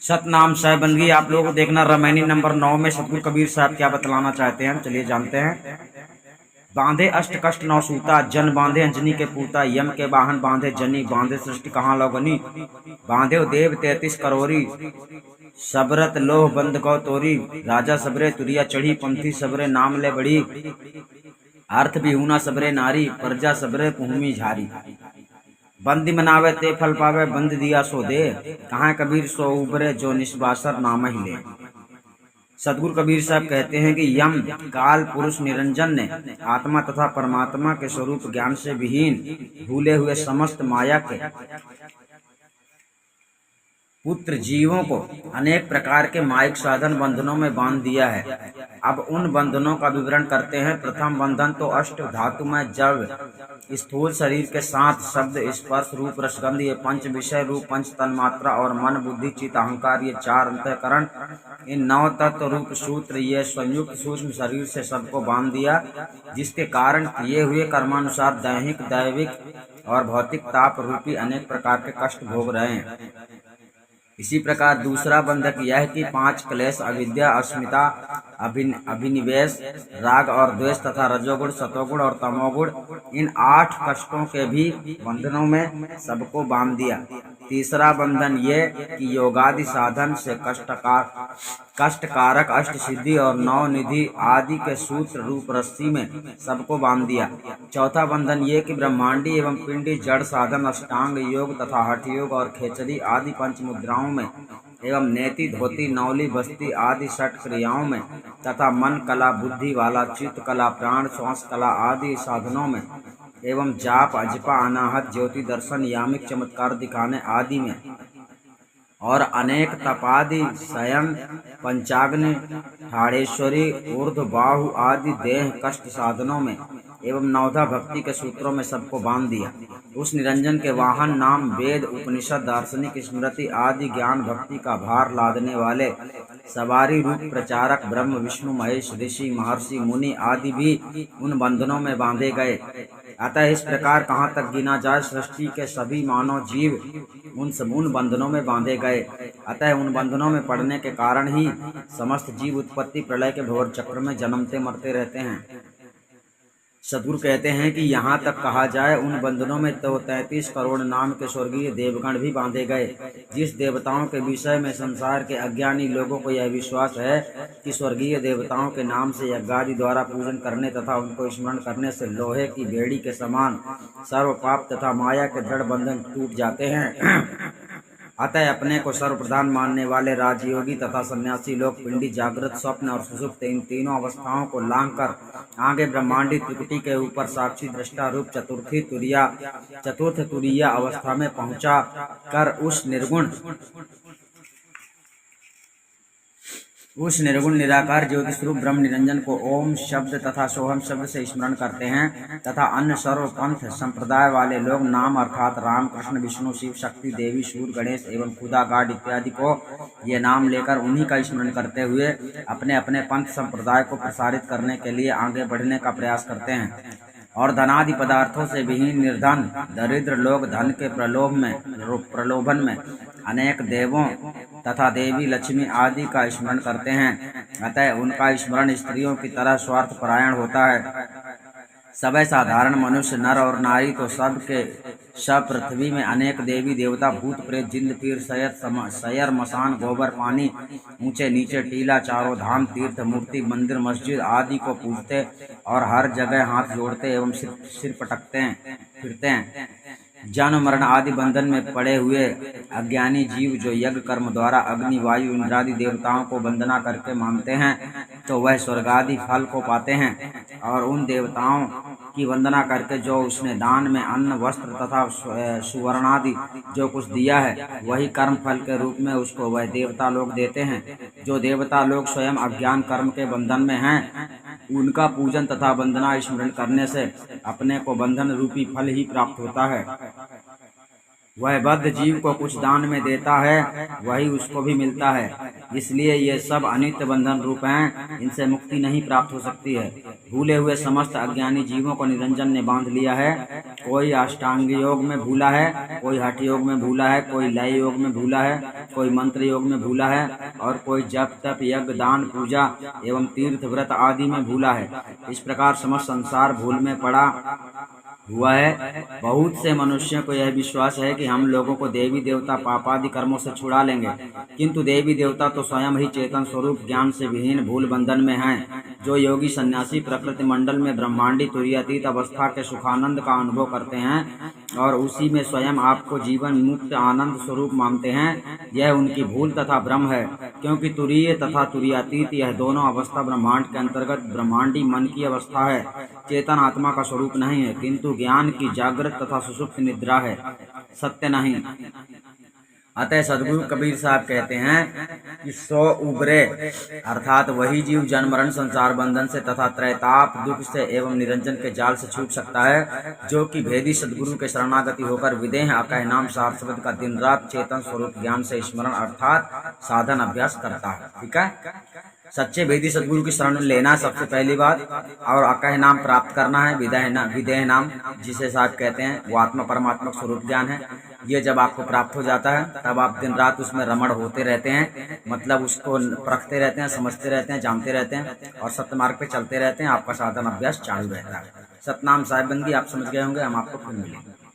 सतनाम साहिब बंदगी आप लोगों को देखना रमैनी नंबर 9 में सतगुरु कबीर साहब क्या बतलाना चाहते हैं, चलिए जानते हैं। बांधे अष्ट कष्ट नौ सूता, जन बांधे अंजनी के पूता, यम के वाहन बांधे जनी, बांधे सृष्टि कहाँ लोगनी, बांधे देव 33 करोरी, सबरत लोह बंद कौ तोरी, राजा सबरे तुरिया चढ़ी, पंथी सबरे नाम ले बड़ी, अर्थ बिहुना सबरे नारी, प्रजा सबरे भूमि झारी, बंदी मनावे ते फल पावे, बंद दिया सो दे, कहाँ कबीर सो उबरे जो निष्बासर नाम ही ले। सतगुरु कबीर साहब कहते हैं कि यम काल पुरुष निरंजन ने आत्मा तथा परमात्मा के स्वरूप ज्ञान से विहीन भूले हुए समस्त माया के पुत्र जीवों को अनेक प्रकार के मायिक साधन बंधनों में बांध दिया है। अब उन बंधनों का विवरण करते हैं। प्रथम बंधन तो अष्ट धातु में जब स्थूल शरीर के साथ शब्द स्पर्श रूप रसगंध ये पंच विषय रूप पंच तन्मात्रा और मन बुद्धि चित्त अहंकार ये चार अंतःकरण इन नौ तत्व रूप सूत्र ये संयुक्त सूक्ष्म शरीर से सबको बांध दिया, जिसके कारण किए हुए कर्मानुसार दैहिक दैविक और भौतिक ताप रूपी अनेक प्रकार के कष्ट भोग रहे हैं। इसी प्रकार दूसरा बंधक यह कि 5 क्लेश अविद्या अस्मिता अभिनिवेश राग और द्वेष तथा रजोगुण सतोगुण और तमोगुण इन 8 कष्टों के भी बंधनों में सबको बांध दिया। तीसरा बंधन ये कि योगादि साधन से कष्टकारक अष्ट सिद्धि और नौ निधि आदि के सूत्र रूप रस्सी में सबको बांध दिया। चौथा बंधन ये कि ब्रह्मांडी एवं पिंडी जड़ साधन अष्टांग योग तथा हठ योग और खेचरी आदि पंच मुद्राओं में एवं नेति धोती नौली बस्ती आदि षट क्रियाओं में तथा मन कला बुद्धि वाला चित्त कला प्राण श्वास कला आदि साधनों में एवं जाप अजपा अनाहत ज्योति दर्शन यामिक चमत्कार दिखाने आदि में और अनेक तपादि शयन पंचाग्नि ठाड़ेश्वरी ऊर्ध्व बाहु आदि देह कष्ट साधनों में एवं नवधा भक्ति के सूत्रों में सबको बांध दिया। उस निरंजन के वाहन नाम वेद उपनिषद दार्शनिक स्मृति आदि ज्ञान भक्ति का भार लादने वाले सवारी रूप प्रचारक ब्रह्म विष्णु महेश ऋषि महर्षि मुनि आदि भी उन बंधनों में बांधे गए। अतः इस प्रकार कहाँ तक गिना जाए सृष्टि के सभी मानव जीव उन बंधनों में बांधे गए। अतः उन बंधनों में पड़ने के कारण ही समस्त जीव उत्पत्ति प्रलय के घोर चक्र में जन्मते मरते रहते हैं। सद्गुरु कहते हैं कि यहाँ तक कहा जाए उन बंधनों में तो 33 करोड़ नाम के स्वर्गीय देवगण भी बांधे गए। जिस देवताओं के विषय में संसार के अज्ञानी लोगों को यह विश्वास है कि स्वर्गीय देवताओं के नाम से यज्ञादि द्वारा पूजन करने तथा उनको स्मरण करने से लोहे की बेड़ी के समान सर्व पाप तथा माया के दृढ़ बंधन टूट जाते हैं। अतः अपने को सर्वप्रधान मानने वाले राजयोगी तथा सन्यासी लोग पिंडी जागृत स्वप्न और सुषुप्त इन तीनों अवस्थाओं को लांघ कर आगे ब्रह्मांडी त्रिकुटी के ऊपर साक्षी दृष्टा रूप चतुर्थ तुरीय अवस्था में पहुंचा कर उस निर्गुण निराकार ज्योति स्वरूप ब्रह्म निरंजन को ओम शब्द तथा सोहम शब्द से स्मरण करते हैं तथा अन्य सर्व पंथ संप्रदाय वाले लोग नाम अर्थात राम कृष्ण विष्णु शिव शक्ति देवी सूर्य गणेश एवं खुदा गाड इत्यादि को ये नाम लेकर उन्हीं का स्मरण करते हुए अपने अपने पंथ संप्रदाय को प्रसारित करने के लिए आगे बढ़ने का प्रयास करते हैं। और धनादि पदार्थों से विहीन निर्धन दरिद्र लोग धन के प्रलोभन में अनेक देवों तथा देवी लक्ष्मी आदि का स्मरण करते हैं। अतः उनका स्मरण स्त्रियों की तरह स्वार्थ परायण होता है। सभी साधारण मनुष्य नर और नारी तो सब पृथ्वी में अनेक देवी देवता भूत प्रेत जिंद पीर सयर मसान गोबर पानी ऊंचे नीचे टीला चारों धाम तीर्थ मूर्ति मंदिर मस्जिद आदि को पूजते और हर जगह हाथ जोड़ते एवं सिर पटकते फिरते हैं। जन्म मरण आदि बंधन में पड़े हुए अज्ञानी जीव जो यज्ञ कर्म द्वारा अग्नि वायु इंद्रादि देवताओं को वंदना करके मानते हैं तो वह स्वर्गादि फल को पाते हैं। और उन देवताओं की वंदना करके जो उसने दान में अन्न वस्त्र तथा सुवर्णादि जो कुछ दिया है वही कर्म फल के रूप में उसको वह देवता लोग देते हैं। जो देवता लोग स्वयं अज्ञान कर्म के बंधन में हैं उनका पूजन तथा वंदना स्मरण करने से अपने को बंधन रूपी फल ही प्राप्त होता है। वह बद्ध जीव को कुछ दान में देता है वही उसको भी मिलता है। इसलिए ये सब अनित्य बंधन रूप हैं, इनसे मुक्ति नहीं प्राप्त हो सकती है। भूले हुए समस्त अज्ञानी जीवों को निरंजन ने बांध लिया है। कोई अष्टांग योग में भूला है, कोई हठ योग में भूला है, कोई लय योग में भूला है, कोई मंत्र योग में भूला है और कोई जप तप यज्ञ दान पूजा एवं तीर्थ व्रत आदि में भूला है। इस प्रकार समस्त संसार भूल में पड़ा हुआ है। बहुत से मनुष्यों को यह विश्वास है कि हम लोगों को देवी देवता पापादि कर्मों से छुड़ा लेंगे, किंतु देवी देवता तो स्वयं ही चेतन स्वरूप ज्ञान से विहीन भूल बंधन में हैं। जो योगी सन्यासी प्रकृति मंडल में ब्रह्मांडी तुरीयातीत अवस्था के सुखानंद का अनुभव करते हैं और उसी में स्वयं आपको जीवन मुक्त आनंद स्वरूप मानते हैं, यह उनकी भूल तथा भ्रम है, क्योंकि तुरीय तथा तुरीयातीत यह दोनों अवस्था ब्रह्मांड के अंतर्गत ब्रह्मांडी मन की अवस्था है, चेतन आत्मा का स्वरूप नहीं है, किंतु ज्ञान की जागृत तथा सुषुप्त निद्रा है, सत्य नहीं। अतः सदगुरु कबीर साहब कहते हैं कि सो उबरे अर्थात वही जीव जन्म मरण संसार बंधन से तथा त्रैताप दुख से एवं निरंजन के जाल से छूट सकता है, जो कि भेदी सदगुरु के शरणागति होकर विदेह अकह नाम सार शब्द का दिन रात चेतन स्वरूप ज्ञान से स्मरण अर्थात साधन अभ्यास करता है। ठीक है, सच्चे भेदी सदगुरु की शरण लेना सबसे पहली बात, और अकह नाम प्राप्त करना है, विदेह नाम जिसे साहब कहते हैं वो आत्मा परमात्मा स्वरूप ज्ञान है। ये जब आपको प्राप्त हो जाता है तब आप दिन रात उसमें रमण होते रहते हैं, मतलब उसको परखते रहते हैं, समझते रहते हैं, जानते रहते हैं और सत्य मार्ग पे चलते रहते हैं। आपका साधन अभ्यास चालू रहता है। सतनाम साहिब बंदी आप समझ गए होंगे। हम आपको फिर मिलेंगे।